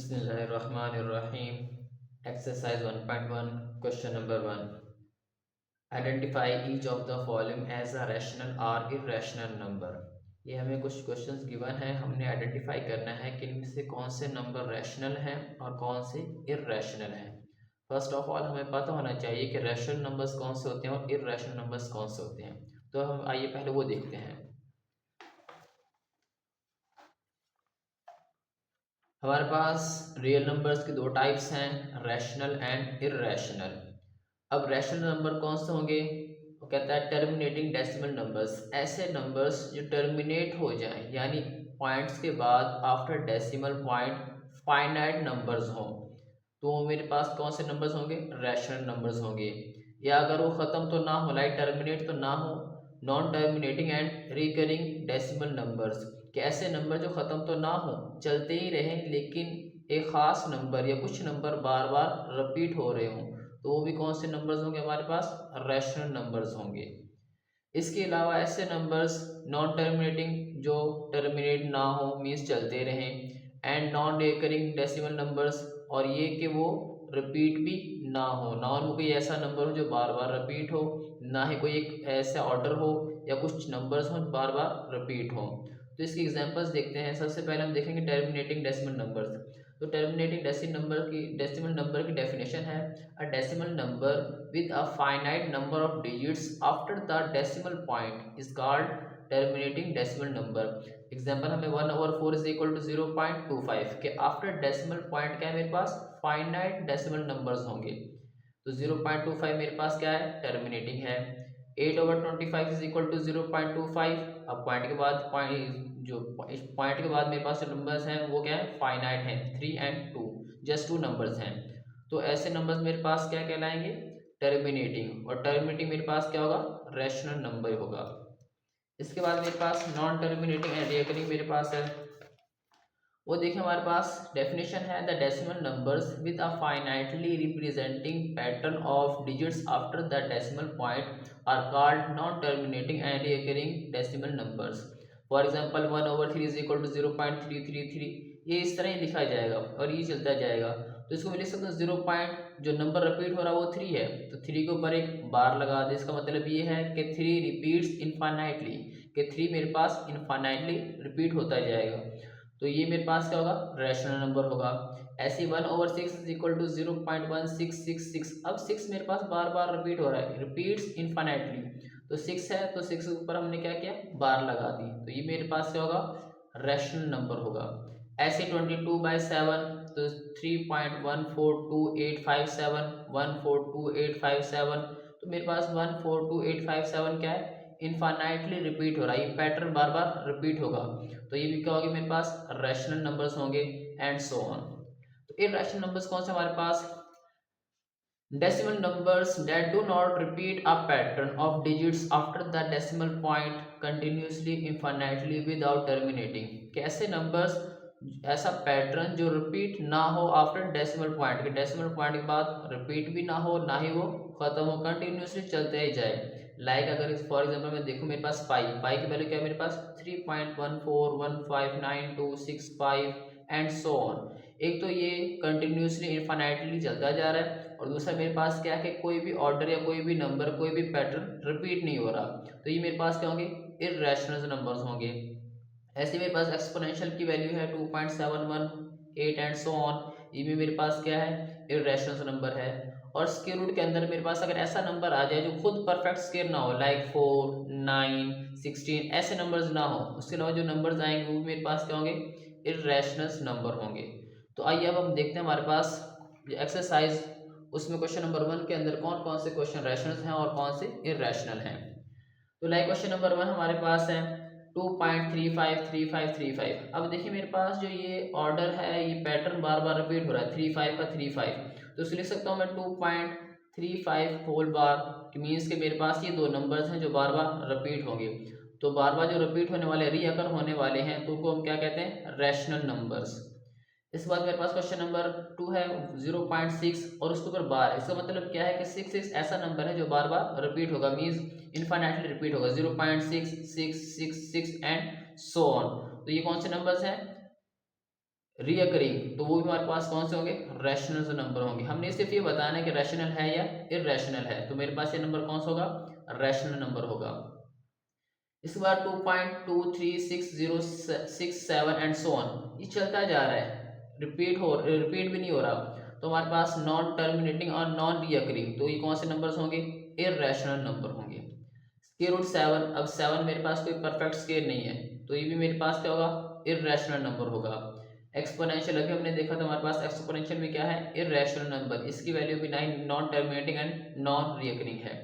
बिस्मिल्लाहिर्रहमानिर्रहीम। Exercise 1.1 question number 1। Identify each of the following as a rational और irrational number. ये हमें कुछ क्वेश्चंस गिवन है, हमने आइडेंटिफाई करना है कि इनमें से कौन से नंबर रैशनल हैं और कौन से इर्रेशनल हैं। फर्स्ट ऑफ ऑल हमें पता होना चाहिए कि रैशनल नंबर्स कौन से होते हैं और इर्रेशनल नंबर्स कौन से होते हैं। तो हम आइए पहले वो देखते हैं। हमारे पास रियल नंबर्स के दो टाइप्स हैं, रैशनल एंड इर्रेशनल। अब रैशनल नंबर कौन से होंगे? वो कहता है टर्मिनेटिंग डेसिमल नंबर्स, ऐसे नंबर्स जो टर्मिनेट हो जाएं, यानी पॉइंट्स के बाद after decimal point finite numbers हों, तो वो मेरे पास कौन से नंबर्स होंगे? रैशनल नंबर्स होंगे। या अगर वो ख़त्म तो ना हो, लाइक टर्मिनेट तो ना हो, non terminating and recurring decimal numbers, कि ऐसे नंबर जो ख़त्म तो ना हो, चलते ही रहें, लेकिन एक ख़ास नंबर या कुछ नंबर बार बार रिपीट हो रहे हों, तो वो भी कौन से नंबर्स होंगे? हमारे पास रैशनल नंबर्स होंगे। इसके अलावा ऐसे नंबर्स नॉन टर्मिनेटिंग जो टर्मिनेट ना हो, मीन्स चलते रहें, and non recurring decimal numbers, और ये कि वो रिपीट भी ना हो, ना उनमें कोई ऐसा नंबर हो जो बार बार रिपीट हो, ना ही कोई एक ऐसा ऑर्डर हो या कुछ नंबर्स हो बार बार रिपीट हो। तो इसकी एग्जांपल्स देखते हैं। सबसे पहले हम देखेंगे टर्मिनेटिंग डेसिमल नंबर्स। तो टर्मिनेटिंग डेसिमल नंबर की डेफिनेशन है a decimal number with a finite number of digits after the decimal point is called terminating decimal number। Example हमें 1/4 इज इक्वल टू 0.25 के आफ्टर डेसिमल पॉइंट क्या है मेरे पास? Finite decimal numbers होंगे। तो 0.25 मेरे पास क्या है? टर्मिनेटिंग है। 8/25 इज इक्वल टू 0.25। अब पॉइंट के बाद इस पॉइंट के बाद मेरे पास जो नंबर्स हैं वो क्या है? फाइनाइट हैं, 3 एंड 2, जस्ट 2 नंबर्स हैं। तो ऐसे नंबर्स मेरे पास क्या कहलाएंगे? टर्मिनेटिंग। और टर्मिनेटिंग मेरे पास क्या होगा? रैशनल नंबर होगा। इसके बाद मेरे पास नॉन टर्मिनेटिंग एंड रिकरिंग मेरे पास है। वो देखिए हमारे पास डेफिनेशन है the decimal numbers with a finitely representing pattern of digits after the decimal point are called non terminating and recurring decimal numbers. For example 1/3 is equal to 0.333, ये इस तरह ही लिखा जाएगा और ये चलता जाएगा। तो इसको मैं लिख सकता हूँ 0 पॉइंट जो नंबर रिपीट हो रहा है वो 3 है, तो 3 के ऊपर एक बार लगा दे। इसका मतलब ये है कि 3 रिपीट्स इनफाइनाइटली, कि 3 मेरे पास इनफाइनाइटली रिपीट होता जाएगा। तो ये मेरे पास क्या होगा? रैशनल नंबर होगा। ऐसे 1/6 इज इक्वल टू 0.1666। अब 6 मेरे पास बार बार रिपीट हो रहा है, रिपीट्स इनफाइनाइटली, तो 6 है तो 6 के ऊपर हमने क्या किया? बार लगा दी। तो ये मेरे पास क्या होगा? रैशनल नंबर होगा। ऐसे 22/7, तो 3.142857, 142857, तो मेरे पास 142857 क्या है? इनफाइनाइटली रिपीट हो रहा है, ये पैटर्न बार बार रिपीट होगा, तो ये भी क्या होगी मेरे पास? रैशनल नंबर्स होंगे, एंड सो ऑन। तो इरैशनल नंबर्स कौन से हमारे पास? decimal numbers that do not repeat a pattern of digits after the decimal point continuously infinitely without terminating। कैसे नंबर्स ऐसा पैटर्न जो रिपीट ना हो आफ्टर डेसिमल पॉइंट, के डेसिमल पॉइंट के बाद रिपीट भी ना हो, ना ही वो खत्म हो, कंटिन्यूसली चलते ही जाए। लाइक अगर फॉर एग्जांपल मैं देखूं मेरे पास पाई की वैल्यू क्या है मेरे पास? 3.1415925 एंड सो ऑन। एक तो ये कंटिन्यूसली इनफाइनाइटली चलता जा रहा है, और दूसरा मेरे पास क्या है कि कोई भी ऑर्डर या कोई भी नंबर, कोई भी पैटर्न रिपीट नहीं हो रहा, तो ये मेरे पास क्या होंगे? इर्रेशनल नंबर्स होंगे। ऐसे मेरे पास एक्सपोनेंशियल की वैल्यू है 2.718 एंड सो ऑन, ये भी मेरे पास क्या है? इर्रेशनल नंबर है। और स्क्वायर रूट के अंदर मेरे पास अगर ऐसा नंबर आ जाए जो खुद परफेक्ट स्क्वायर ना हो, लाइक 4, 9, 16, ऐसे नंबर्स ना हो, उसके अलावा जो नंबर्स आएंगे वो मेरे पास क्या होंगे? इर्रेशनल नंबर होंगे। तो आइए अब हम देखते हैं हमारे पास एक्सरसाइज, उसमें क्वेश्चन नंबर 1 के अंदर कौन कौन से क्वेश्चन रैशनल हैं और कौन से इर्रेशनल हैं। तो लाइक क्वेश्चन नंबर 1 हमारे पास है 2.353535। अब देखिए मेरे पास जो ये ऑर्डर है, ये पैटर्न बार बार रिपीट हो रहा है, 35 का 35, तो इसे लिख सकता हूँ मैं 2.35 होल बार, मीन्स के मेरे पास ये दो नंबर्स हैं जो बार बार रिपीट होंगे। तो बार बार जो रिपीट होने वाले, रीअकर होने वाले हैं, तो उनको हम क्या कहते हैं? Rational numbers. इसके बाद मेरे पास क्वेश्चन नंबर 2 है 0.6 और उसके ऊपर बार है। इसका मतलब क्या है कि 6 ऐसा नंबर है जो बार बार रिपीट होगा, मीन्स इनफाइनाइटली रिपीट होगा, 0.6666 एंड सो ऑन। तो ये कौन से नंबर्स हैं? रीअकरिंग, तो वो भी हमारे पास कौन से होंगे, रैशनल नंबर होंगे। हमने सिर्फ ये बताना है कि रैशनल है या इररेशनल है, तो मेरे पास ये नंबर कौन सा होगा, रैशनल नंबर होगा। इसके बाद 2.23606 एंड सो ऑन, ये चलता जा रहा है, रिपीट भी नहीं हो रहा, तो हमारे पास नॉन टर्मिनेटिंग और नॉन रीअकरिंग, तो ये कौन से नंबर्स होंगे, इररेशनल नंबर होंगे। स्क्वायर रूट 7, अब 7 मेरे पास कोई परफेक्ट स्क्वायर नहीं है, तो ये भी मेरे पास क्या होगा, इररेशनल नंबर होगा। एक्सपोनेंशियल अभी हमने देखा था, हमारे पास एक्सपोनेंशियल में क्या है, इररेशनल नंबर, इसकी वैल्यू भी 9 non terminating and non recurring है।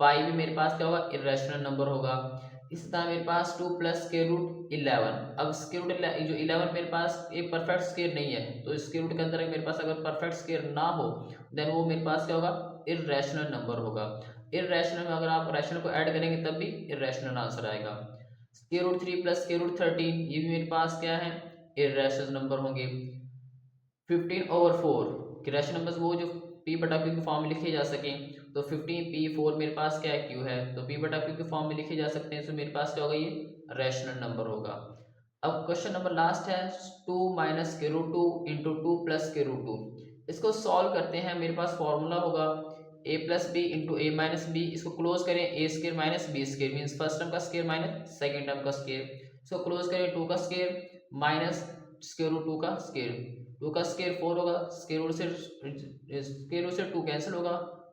पाई भी मेरे पास क्या होगा, इररेशनल नंबर होगा। इस तरह मेरे पास 2 प्लस स्क्वायर रूट 11, अब स्क्वायर रूट जो 11 मेरे पास एक परफेक्ट स्क्वायर नहीं है, तो स्क्वायर रूट के अंदर मेरे पास अगर परफेक्ट स्क्वायर ना हो देन वो मेरे पास क्या होगा, इररेशनल नंबर होगा। इररेशनल में अगर आप रैशनल को ऐड करेंगे तब भी इररेशनल आंसर आएगा। Square root 3 plus square root 13, ये भी मेरे पास क्या है, इररेशनल नंबर होंगे। 15/4 कि रैशनल नंबर्स वो जो p बटा क्यू की फॉर्म में लिखे जा सकें, तो 15p4 मेरे पास क्या है, क्यू है, तो p बटा क्यू की फॉर्म में लिखे जा सकते हैं, तो मेरे पास क्या होगा, ये रैशनल नंबर होगा। अब क्वेश्चन नंबर लास्ट है, 2 minus square root 2 into 2 plus square root 2, इसको सॉल्व करते हैं। मेरे पास फॉर्मूला होगा a plus B into A minus B, इसको क्लोज करें, A square minus B square means first term का स्क्र माइनस सेकेंड टर्म का स्क्र, इसको क्लोज करें, 2 का स्क्र माइनस स्क्वायर रूट 2 का स्क्र, 2 का स्क्वायर 4 होगा, स्क्वायर रूट से 2 कैंसिल होगा,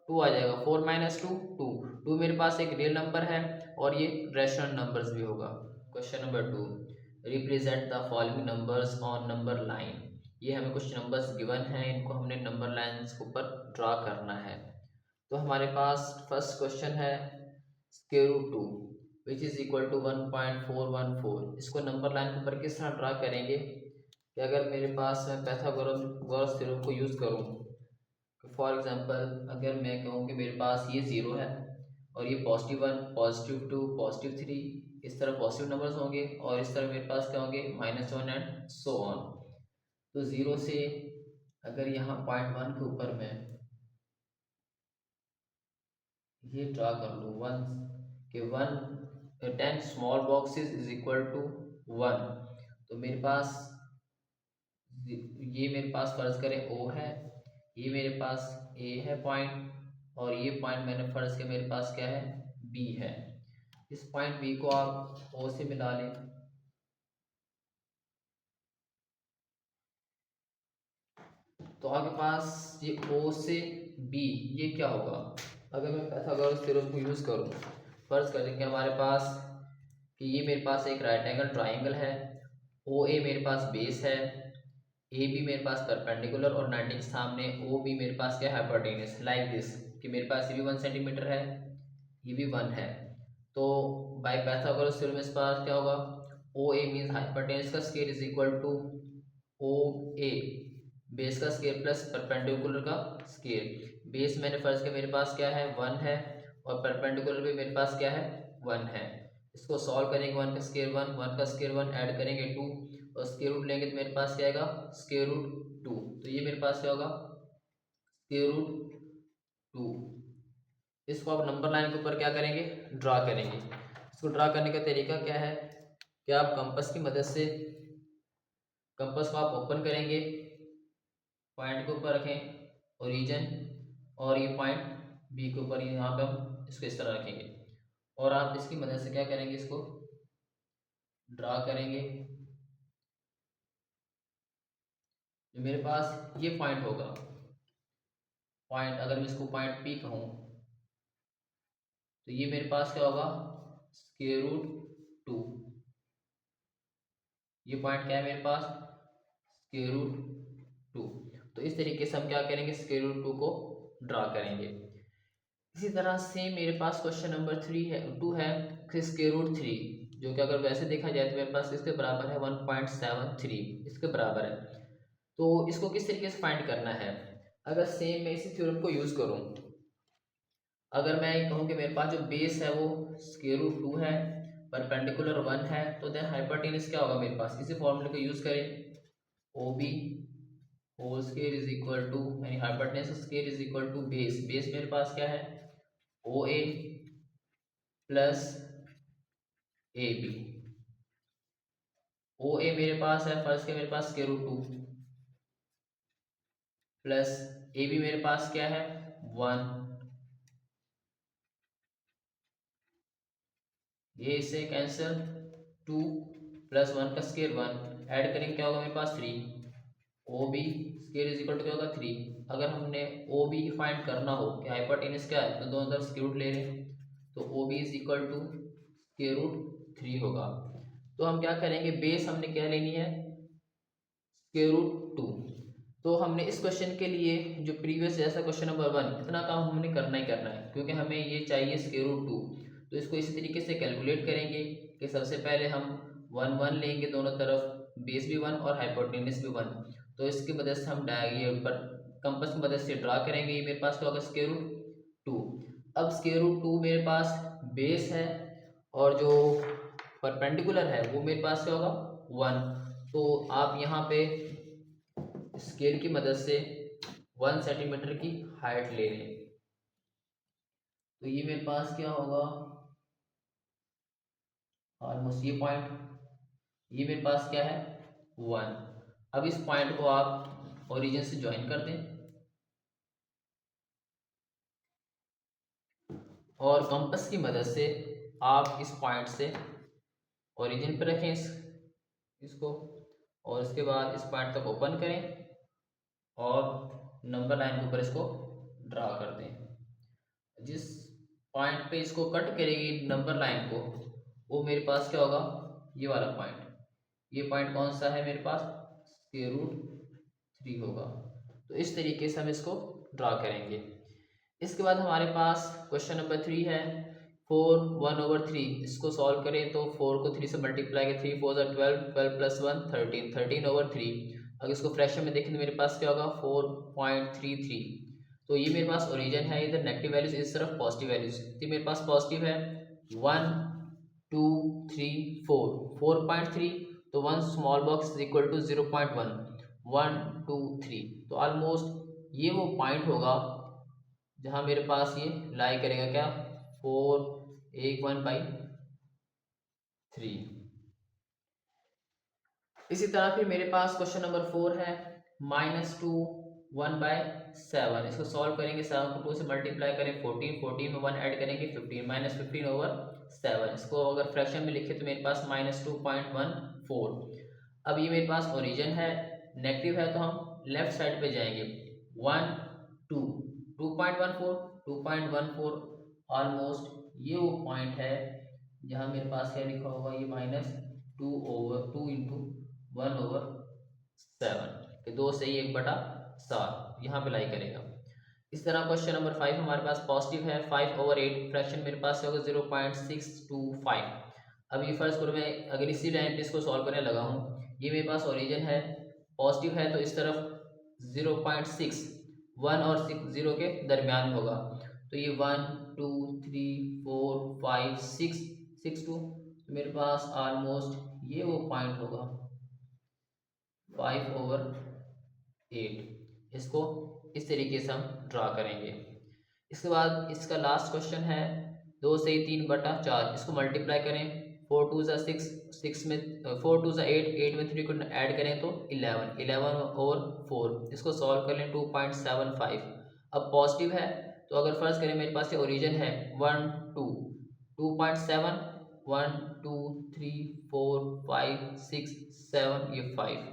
2 आ जाएगा, 4 माइनस 2 2, 2 मेरे पास एक रियल नंबर है और ये रैशनल नंबर्स भी होगा। Question number 2, represent the following numbers on number line, ये हमें कुछ नंबर्स गिवन हैं, इनको हमने नंबर लाइन्स के ऊपर ड्रा करना है। तो हमारे पास फर्स्ट क्वेश्चन है square root 2 which is equal to 1.414, इसको नंबर लाइन के ऊपर किस तरह ड्रा करेंगे कि अगर मेरे पास मैं पाइथागोरस थ्योरम को यूज़ करूँ, फॉर एग्जांपल अगर मैं कहूँ कि मेरे पास ये 0 है और ये +1 +2 +3, इस तरह पॉजिटिव नंबर्स होंगे और इस तरह मेरे पास क्या होंगे, -1 एंड सो ऑन। तो 0 से अगर यहाँ .1 के ऊपर मैं ये ड्रा कर लूँ 1 के 10 small boxes is equal to 1, तो मेरे पास ये मेरे पास फर्ज करें O है, ये मेरे पास A है पॉइंट, और ये पॉइंट मैंने फर्ज किया मेरे पास क्या है, B है। इस पॉइंट B को आप O से मिला लें, तो आपके पास ये O से B, ये क्या होगा, अगर मैं पाइथागोरस थ्योरम को यूज़ करूँ, फर्ज करें कि हमारे पास कि ये मेरे पास एक राइट एंगल ट्राइंगल है, ओ ए मेरे पास बेस है, ए बी मेरे पास परपेंडिकुलर और 90 के सामने, ओ बी मेरे पास क्या है, हाइपोटेन्यूज, लाइक दिस कि मेरे पास ये भी 1 सेंटीमीटर है, ये भी 1 है। तो बाय पाइथागोरस थ्योरम इस पास क्या होगा, ओ ए मीन्स हाइपोटेन्यूज का square is equal to O A base का स्क्वायर प्लस परपेंडिकुलर का स्क्वायर। बेस मैंने फर्ज किया मेरे पास क्या है, 1 है, और परपेंडिकुलर भी मेरे पास क्या है, 1 है। इसको सॉल्व करेंगे, 1 का स्क्वायर 1, 1 का स्क्वायर 1 ऐड करेंगे 2, और स्क्वायर रूट लेंगे तो मेरे पास क्या आएगा, स्क्वायर रूट 2, तो ये मेरे पास क्या होगा, स्क्वायर रूट 2। इसको आप नंबर लाइन के ऊपर क्या करेंगे, ड्रा करेंगे। इसको ड्रा करने का तरीका क्या है कि आप कंपास की मदद से कंपास को आप ओपन करेंगे, पॉइंट के ऊपर रखें ओरिजिन, और ये पॉइंट बी के ऊपर यहाँ पे हम इसको इस तरह रखेंगे, और आप इसकी मदद से क्या करेंगे, इसको ड्रा करेंगे। जो मेरे पास ये पॉइंट होगा, पॉइंट अगर मैं इसको पॉइंट पी कहूँ, तो ये मेरे पास क्या होगा, स्क्वायर रूट 2, ये पॉइंट क्या है मेरे पास, स्क्वायर रूट 2। तो इस तरीके से हम क्या करेंगे, स्क्वायर रूट 2 को ड्रा करेंगे। इसी तरह से मेरे पास क्वेश्चन नंबर 3 है 2 है स्क्वायर रूट 3, जो कि अगर वैसे देखा जाए तो मेरे पास इसके बराबर है 1.73, इसके बराबर है। तो इसको किस तरीके से फाइंड करना है, अगर सेम मैं इसी थ्योरम को यूज़ करूँ, अगर मैं कहूँ कि मेरे पास जो बेस है वो स्क्वायर रूट 2 है, परपेंडिकुलर 1 है, तो देन हाइपोटेन्यूज क्या होगा मेरे पास, इसी फॉर्मूले को यूज़ करें, O B whole square is equal to, यानी hypotenuse square is equal to base, base मेरे पास क्या है, ओ ए प्लस ए बी, ओ ए मेरे पास है फर्स्ट के मेरे पास square root 2 plus A B मेरे पास क्या है 1, ये इससे कैंसिल 2 प्लस 1 का स्क्वायर 1 ऐड करेंगे क्या होगा मेरे पास 3, O B square is equal to क्या होगा 3। अगर हमने ओ बी फाइंड करना हो कि हाइपोटेनस क्या है तो दोनों तरफ स्क्वायर रूट ले लें, तो O B is equal to square root 3 होगा। तो हम क्या करेंगे, बेस हमने क्या लेनी है स्क्वायर रूट 2। तो हमने इस क्वेश्चन के लिए जो प्रीवियस जैसा क्वेश्चन नंबर 1 इतना काम हमने करना ही करना है, क्योंकि हमें ये चाहिए स्क्वायर रूट 2। तो इसको इसी तरीके से कैलकुलेट करेंगे कि सबसे पहले हम 1 1 लेंगे दोनों तरफ, बेस भी 1 और हाइपोटेनस भी 1। तो इसकी मदद से हम ये ऊपर कंपास की मदद से ड्रा करेंगे। ये मेरे पास क्या होगा स्क्वायर रूट 2। अब स्क्वायर रूट 2 मेरे पास बेस है और जो परपेंडिकुलर है वो मेरे पास क्या होगा 1। तो आप यहाँ पे स्केल की मदद से 1 सेंटीमीटर की हाइट ले लें। तो ये मेरे पास क्या होगा ऑलमोस्ट ये पॉइंट, ये मेरे पास क्या है 1। अब इस पॉइंट को आप ओरिजिन से ज्वाइन कर दें और कंपास की मदद से आप इस पॉइंट से ओरिजिन पर रखें इसको, और इसके बाद इस पॉइंट तक ओपन करें और नंबर लाइन के ऊपर इसको ड्रा कर दें। जिस पॉइंट पे इसको कट करेगी नंबर लाइन को, वो मेरे पास क्या होगा ये वाला पॉइंट। ये पॉइंट कौन सा है मेरे पास स्क्वायर रूट 3 होगा। तो इस तरीके से हम इसको ड्रा करेंगे। इसके बाद हमारे पास क्वेश्चन नंबर 3 है 4 1/3। इसको सॉल्व करें तो 4 को 3 से मल्टीप्लाई करें, 3 4 12, 12 प्लस 1 13, 13/3। अगर इसको फ्रैक्शन में देखें तो मेरे पास क्या होगा 4.33। तो ये मेरे पास ओरिजिन है, इधर नेगेटिव वैल्यूज इस तरफ पॉजिटिव वैल्यूज। तो मेरे पास पॉजिटिव है 1 2 3 4, 4.3। तो 1 small box is equal to 0.1, 1 2 3। तो ऑलमोस्ट ये वो पॉइंट होगा जहाँ मेरे पास ये लाई करेगा क्या 4 1/3। इसी तरह फिर मेरे पास क्वेश्चन नंबर 4 है -2 1/7। इसको सॉल्व करेंगे, 7 को 2 से मल्टीप्लाई करें 14, 14 में 1 ऐड करेंगे 15, -15/7। इसको अगर फ्रैक्शन में लिखे तो मेरे पास -2.14। अब ये मेरे पास ओरिजिन है, नेगेटिव है तो हम लेफ्ट साइड पे जाएंगे 1 2 2.14 2.14। ऑलमोस्ट ये वो पॉइंट है जहाँ मेरे पास क्या लिखा होगा ये -2 इंटू 1/7 के 2 से ही 1/7 यहाँ पे लाई करेगा। इस तरह क्वेश्चन नंबर 5 हमारे पास पॉजिटिव है 5/8। फ्रैक्शन मेरे पास होगा 0.625। अभी फर्स्ट करो मैं अगर इसी लाइन पे इसको सॉल्व करने लगा हूँ, ये मेरे पास ओरिजिन है, पॉजिटिव है तो इस तरफ 0.6 1 और 6 0 के दरमियान होगा। तो ये 1 2 3 4 5 6 6 2। तो मेरे पास ऑलमोस्ट ये वो पॉइंट होगा 5/8। इसको इस तरीके से हम ड्रा करेंगे। इसके बाद इसका लास्ट क्वेश्चन है 2 से 3/4। इसको मल्टीप्लाई करें 4 2 6, 6 में 4 2 8, 8 में 3 को ऐड करें तो 11, 11/4। इसको सॉल्व कर लें 2.75। अब पॉजिटिव है तो अगर फर्स्ट करें मेरे पास ये ओरिजिन है 1 2 2.7 1 2 3 4 5 6 7 ये 5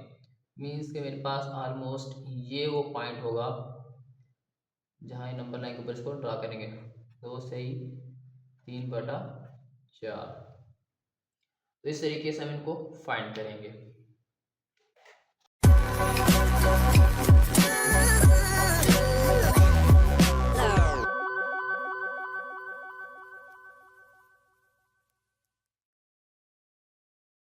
मीन्स के मेरे पास ऑलमोस्ट ये वो पॉइंट होगा जहाँ ये नंबर लाइन के ऊपर इसको ड्रा करेंगे 2 से ही 3/4। तो इस तरीके से हम इनको फाइंड करेंगे।